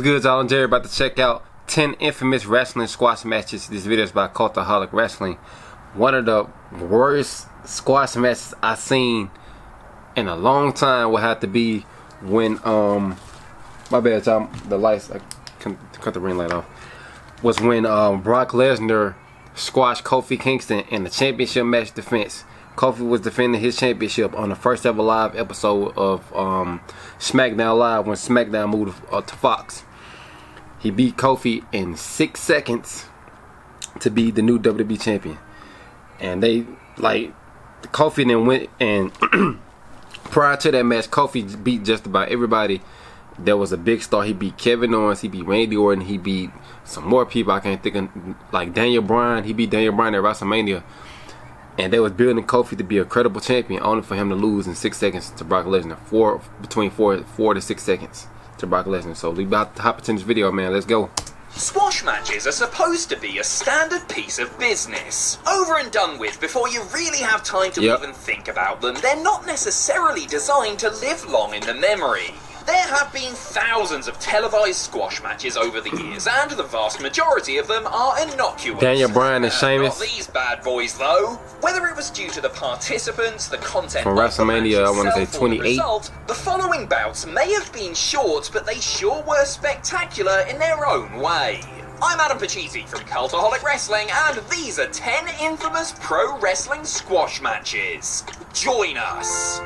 What's good, y'all? I'm Jerry, about to check out 10 infamous wrestling squash matches. This video is by Cultaholic Wrestling. One of the worst squash matches I've seen in a long time would have to be when, my bad, y'all, the lights, I cut the ring light off, was when Brock Lesnar squashed Kofi Kingston in the championship match defense. Kofi was defending his championship on the first ever live episode of SmackDown Live when SmackDown moved to Fox. He beat Kofi in 6 seconds to be the new WWE champion. And they, like, Kofi then went and prior to that match, Kofi beat just about everybody. There was a big star. He beat Kevin Owens, he beat Randy Orton, he beat some more people I can't think of, like Daniel Bryan. He beat Daniel Bryan at WrestleMania. And they was building Kofi to be a credible champion, only for him to lose in 6 seconds to Brock Lesnar. Between four to 6 seconds to Brock Lesnar. So we about to hop into this video, man. Let's go. Squash matches are supposed to be a standard piece of business. Over and done with before you really have time to even think about them. They're not necessarily designed to live long in the memory. There have been thousands of televised squash matches over the years, and the vast majority of them are innocuous. Daniel Bryan and Sheamus. Not these bad boys, though. Whether it was due to the participants, the content from WrestleMania, I want to say 28. The following bouts may have been short, but they sure were spectacular in their own way. I'm Adam Pachisi from Cultaholic Wrestling, and these are 10 infamous pro wrestling squash matches. Join us.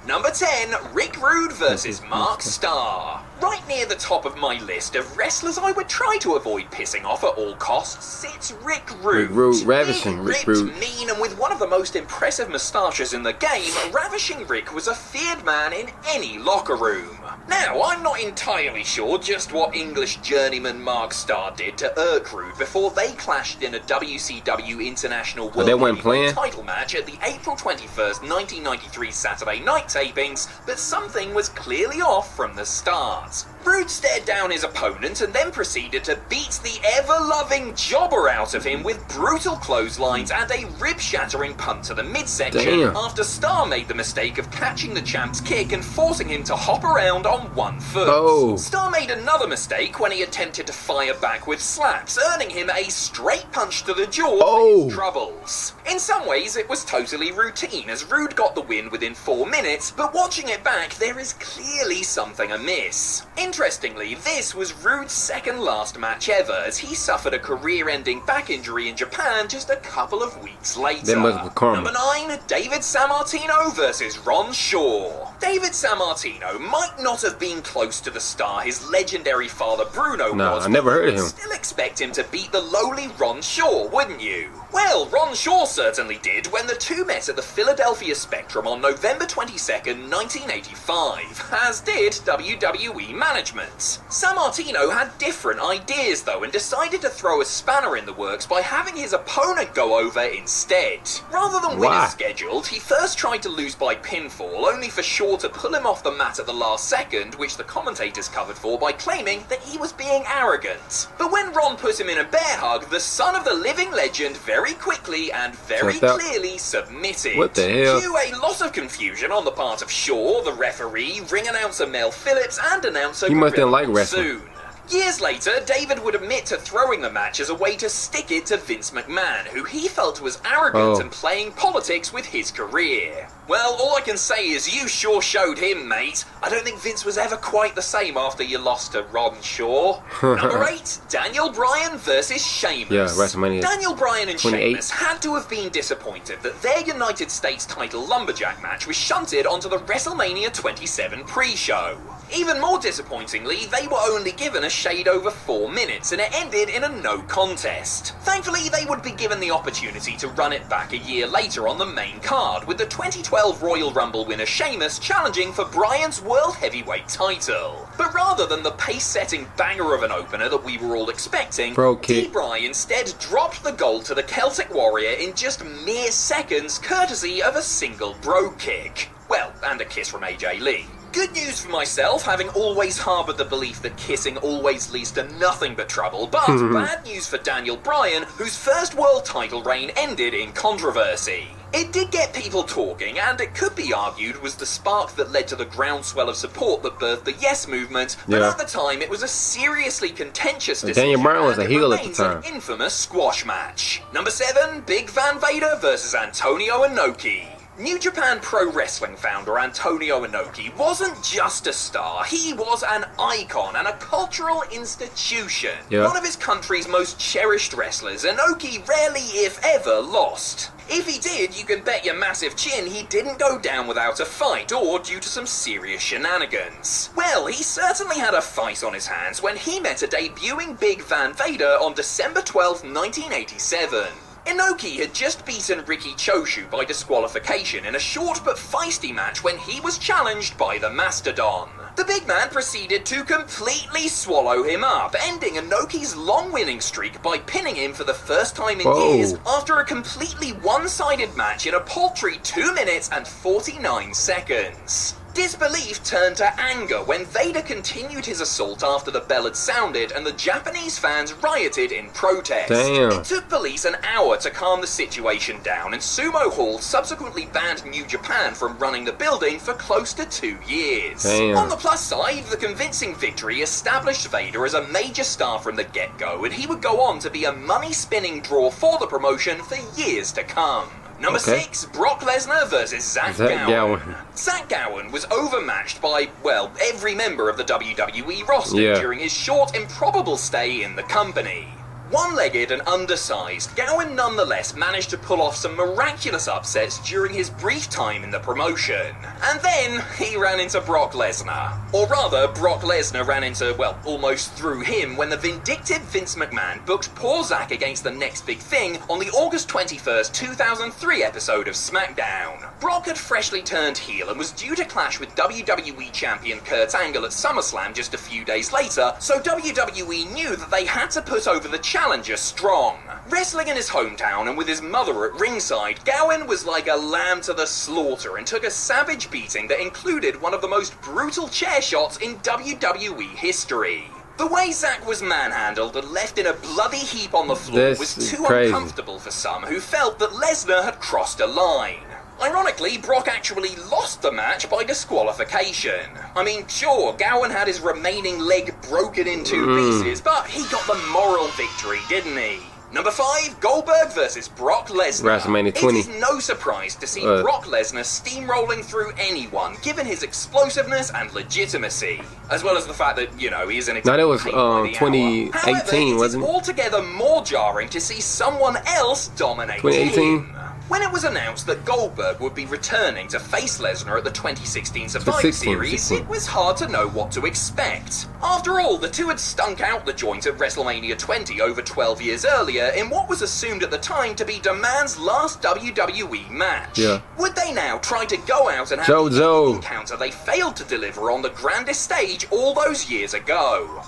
Number 10, Rick Rude versus Mark Starr. Right near the top of my list of wrestlers I would try to avoid pissing off at all costs sits Rick Rude. Rick Rude, ravishing Rick Rude. Mean, and with one of the most impressive moustaches in the game, Ravishing Rick was a feared man in any locker room. Now, I'm not entirely sure just what English journeyman Mark Starr did to irk Rude before they clashed in a WCW International World Heavyweight title match at the April 21st, 1993 Saturday night tapings, but something was clearly off from the start. Rude stared down his opponent and then proceeded to beat the ever-loving jobber out of him with brutal clotheslines and a rib-shattering punt to the midsection after Starr made the mistake of catching the champ's kick and forcing him to hop around on one foot. Starr made another mistake when he attempted to fire back with slaps, earning him a straight punch to the jaw for his troubles. In some ways, it was totally routine as Rude got the win within 4 minutes, but watching it back, there is clearly something amiss. Interestingly, this was Rude's second last match ever, as he suffered a career-ending back injury in Japan just a couple of weeks later. Number 9, David Sammartino versus Ron Shaw. David Sammartino might not have been close to the star his legendary father Bruno was, I never heard of him. Still expect him to beat the lowly Ron Shaw, wouldn't you? Well, Ron Shaw certainly did when the two met at the Philadelphia Spectrum on November 22nd, 1985, as did WWE management. Sammartino had different ideas though and decided to throw a spanner in the works by having his opponent go over instead. Rather than win as scheduled, he first tried to lose by pinfall, only for Shaw to pull him off the mat at the last second, which the commentators covered for by claiming that he was being arrogant. But when Ron put him in a bear hug, the son of the living legend very quickly and very clearly submitted. What the hell? Cue a lot of confusion on the part of Shaw, the referee, ring announcer Mel Phillips, and announcer he must didn't like wrestling. Years later, David would admit to throwing the match as a way to stick it to Vince McMahon, who he felt was arrogant and playing politics with his career. Well, all I can say is you sure showed him, mate. I don't think Vince was ever quite the same after you lost to Ron Shaw. Number 8, Daniel Bryan versus Sheamus. Yeah, WrestleMania. Daniel Bryan and 28. Sheamus had to have been disappointed that their United States title lumberjack match was shunted onto the WrestleMania 27 pre-show. Even more disappointingly, they were only given a shade over 4 minutes and it ended in a no contest. Thankfully, they would be given the opportunity to run it back a year later on the main card, with the 2012 Royal Rumble winner Sheamus challenging for Bryan's World Heavyweight title. But rather than the pace-setting banger of an opener that we were all expecting, D-Bry instead dropped the gold to the Celtic Warrior in just mere seconds, courtesy of a single bro kick. Well, and a kiss from AJ Lee. Good news for myself, having always harboured the belief that kissing always leads to nothing but trouble, but bad news for Daniel Bryan, whose first world title reign ended in controversy. It did get people talking, and it could be argued was the spark that led to the groundswell of support that birthed the Yes movement, but at the time it was a seriously contentious decision. Daniel Bryan was a and heel at the remains time. An infamous squash match. Number 7, Big Van Vader versus Antonio Inoki. New Japan Pro Wrestling founder Antonio Inoki wasn't just a star, he was an icon and a cultural institution. One of his country's most cherished wrestlers, Inoki rarely, if ever, lost. If he did, you can bet your massive chin he didn't go down without a fight or due to some serious shenanigans. Well, he certainly had a fight on his hands when he met a debuting Big Van Vader on December 12, 1987. Inoki had just beaten Riki Choshu by disqualification in a short but feisty match when he was challenged by the Mastodon. The big man proceeded to completely swallow him up, ending Inoki's long winning streak by pinning him for the first time in years after a completely one-sided match in a paltry 2 minutes and 49 seconds. Disbelief turned to anger when Vader continued his assault after the bell had sounded and the Japanese fans rioted in protest. It took police an hour to calm the situation down, and Sumo Hall subsequently banned New Japan from running the building for close to 2 years. On the plus side, the convincing victory established Vader as a major star from the get-go, and he would go on to be a money-spinning draw for the promotion for years to come. Number 6, Brock Lesnar versus Zach Gowen. Zach Gowen was overmatched by, well, every member of the WWE roster during his short, improbable stay in the company. One-legged and undersized, Gowen nonetheless managed to pull off some miraculous upsets during his brief time in the promotion. And then he ran into Brock Lesnar. Or rather, Brock Lesnar ran into, well, almost through him when the vindictive Vince McMahon booked poor Zack against the next big thing on the August 21st, 2003 episode of SmackDown. Brock had freshly turned heel and was due to clash with WWE Champion Kurt Angle at SummerSlam just a few days later, so WWE knew that they had to put over the challenger strong. Wrestling in his hometown and with his mother at ringside, Gowen was like a lamb to the slaughter and took a savage beating that included one of the most brutal chair shots in WWE history. The way Zack was manhandled and left in a bloody heap on the floor was too uncomfortable for some who felt that Lesnar had crossed a line. Ironically, Brock actually lost the match by disqualification. I mean, sure, Gowen had his remaining leg broken in 2 pieces, but he got the moral victory, didn't he? Number 5, Goldberg versus Brock Lesnar. WrestleMania 20. It is no surprise to see Brock Lesnar steamrolling through anyone, given his explosiveness and legitimacy. As well as the fact that, you know, he isn't exactly... No, that was 2018, However, wasn't it? It is altogether more jarring to see someone else dominate 2018? him. When it was announced that Goldberg would be returning to face Lesnar at the 2016 Survivor Series, it was hard to know what to expect. After all, the two had stunk out the joint at WrestleMania 20 over 12 years earlier in what was assumed at the time to be the man's last WWE match. Would they now try to go out and have the encounter they failed to deliver on the grandest stage all those years ago?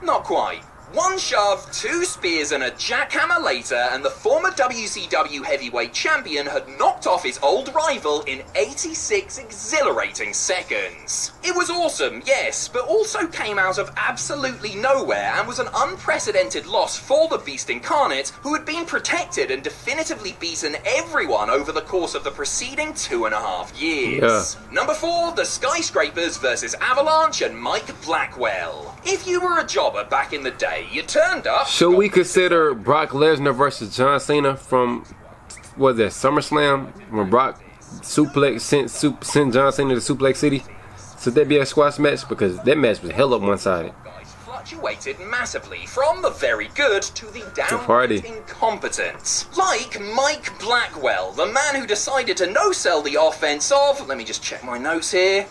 Not quite. One shove, 2 spears and a jackhammer later, and the former WCW heavyweight champion had knocked off his old rival in 86 exhilarating seconds. It was awesome, yes, but also came out of absolutely nowhere and was an unprecedented loss for the Beast Incarnate, who had been protected and definitively beaten everyone over the course of the preceding 2.5 years. Number 4, the Skyscrapers versus Avalanche and Mike Blackwell. If you were a jobber back in the day, you turned up... Should we consider Brock Lesnar versus John Cena from, what was that, SummerSlam? When Brock sent John Cena to Suplex City? Should that be a squash match? Because that match was hell up one-sided. Fluctuated massively from the very good to the downright incompetent. Like Mike Blackwell, the man who decided to no-sell the offense of... Let me just check my notes here.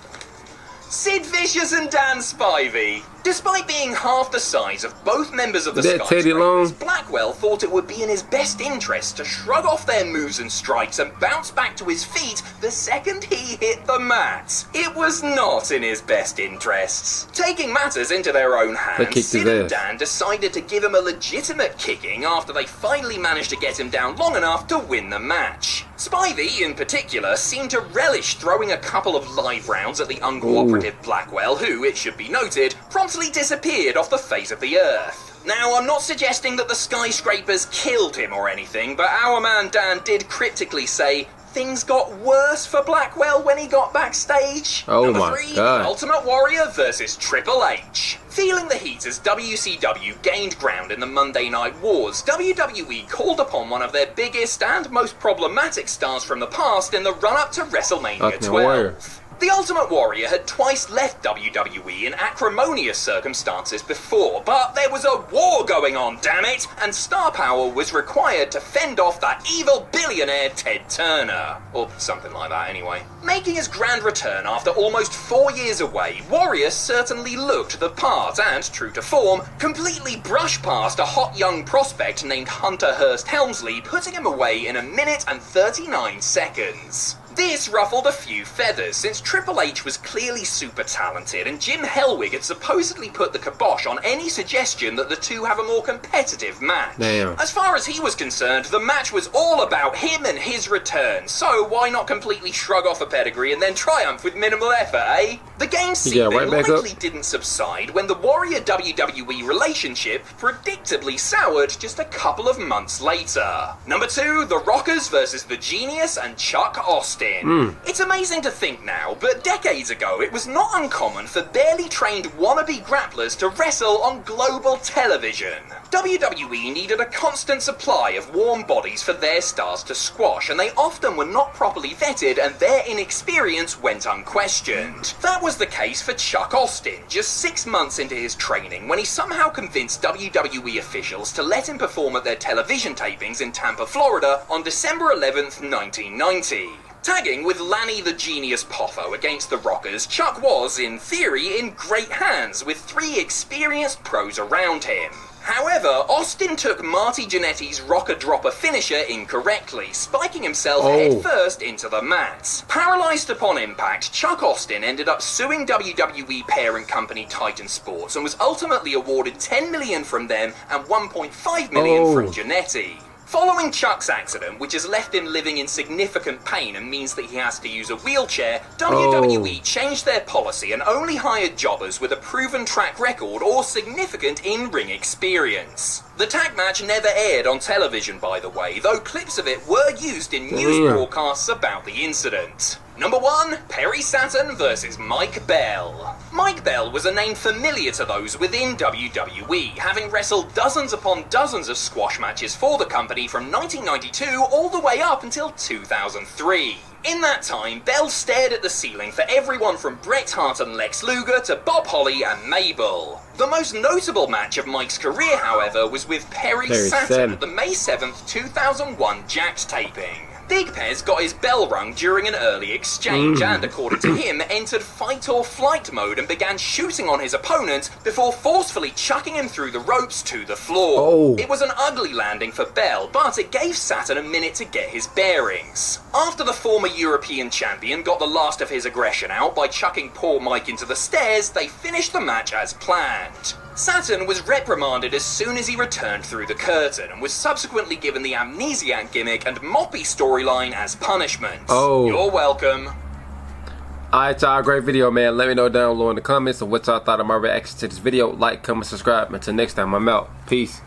Sid Vicious and Dan Spivey. Despite being half the size of both members of the Skyscrapers, Blackwell thought it would be in his best interest to shrug off their moves and strikes and bounce back to his feet the second he hit the mat. It was not in his best interests. Taking matters into their own hands, Sid and Dan decided to give him a legitimate kicking after they finally managed to get him down long enough to win the match. Spivey, in particular, seemed to relish throwing a couple of live rounds at the uncooperative Blackwell, who, it should be noted, promptly utterly disappeared off the face of the earth. Now, I'm not suggesting that the skyscrapers killed him or anything, but our man Dan did cryptically say, things got worse for Blackwell when he got backstage. Oh Number my 3, God. The Ultimate Warrior versus Triple H. Feeling the heat as WCW gained ground in the Monday Night Wars, WWE called upon one of their biggest and most problematic stars from the past in the run-up to WrestleMania Ultimate 12. Warrior. The Ultimate Warrior had twice left WWE in acrimonious circumstances before, but there was a war going on, damn it, and star power was required to fend off that evil billionaire Ted Turner. Or something like that, anyway. Making his grand return after almost 4 years away, Warrior certainly looked the part and, true to form, completely brushed past a hot young prospect named Hunter Hearst Helmsley, putting him away in 1 minute and 39 seconds. This ruffled a few feathers, since Triple H was clearly super talented and Jim Hellwig had supposedly put the kibosh on any suggestion that the two have a more competitive match. Damn. As far as he was concerned, the match was all about him and his return, so why not completely shrug off a pedigree and then triumph with minimal effort, eh? The game seething right back likely up. didn't subside when the Warrior WWE relationship predictably soured just a couple of months later. Number 2, The Rockers versus The Genius and Chuck Austin. It's amazing to think now, but decades ago it was not uncommon for barely trained wannabe grapplers to wrestle on global television. WWE needed a constant supply of warm bodies for their stars to squash, and they often were not properly vetted and their inexperience went unquestioned. That was the case for Chuck Austin, just 6 months into his training when he somehow convinced WWE officials to let him perform at their television tapings in Tampa, Florida on December 11th, 1990. Tagging with Lanny the Genius Poffo against the Rockers, Chuck was, in theory, in great hands with 3 experienced pros around him. However, Austin took Marty Jannetty's rocker dropper finisher incorrectly, spiking himself headfirst into the mat. Paralysed upon impact, Chuck Austin ended up suing WWE parent company Titan Sports and was ultimately awarded $10 million from them and $1.5 million from Jannetty. Following Chuck's accident, which has left him living in significant pain and means that he has to use a wheelchair, WWE changed their policy and only hired jobbers with a proven track record or significant in-ring experience. The tag match never aired on television, by the way, though clips of it were used in news broadcasts about the incident. Number 1, Perry Saturn versus Mike Bell. Mike Bell was a name familiar to those within WWE, having wrestled dozens upon dozens of squash matches for the company from 1992 all the way up until 2003. In that time, Bell stared at the ceiling for everyone from Bret Hart and Lex Luger to Bob Holly and Mabel. The most notable match of Mike's career, however, was with Perry Saturn at the May 7th, 2001 Jacked taping. Big Pez got his bell rung during an early exchange and, according to him, entered fight or flight mode and began shooting on his opponent before forcefully chucking him through the ropes to the floor. It was an ugly landing for Bell, but it gave Saturn a minute to get his bearings. After the former European champion got the last of his aggression out by chucking poor Mike into the stairs, they finished the match as planned. Saturn was reprimanded as soon as he returned through the curtain and was subsequently given the amnesiac gimmick and moppy storyline as punishment. You're welcome. Alright y'all, great video man. Let me know down below in the comments of what y'all thought of my reaction to this video. Like, comment, subscribe. Until next time, I'm out. Peace.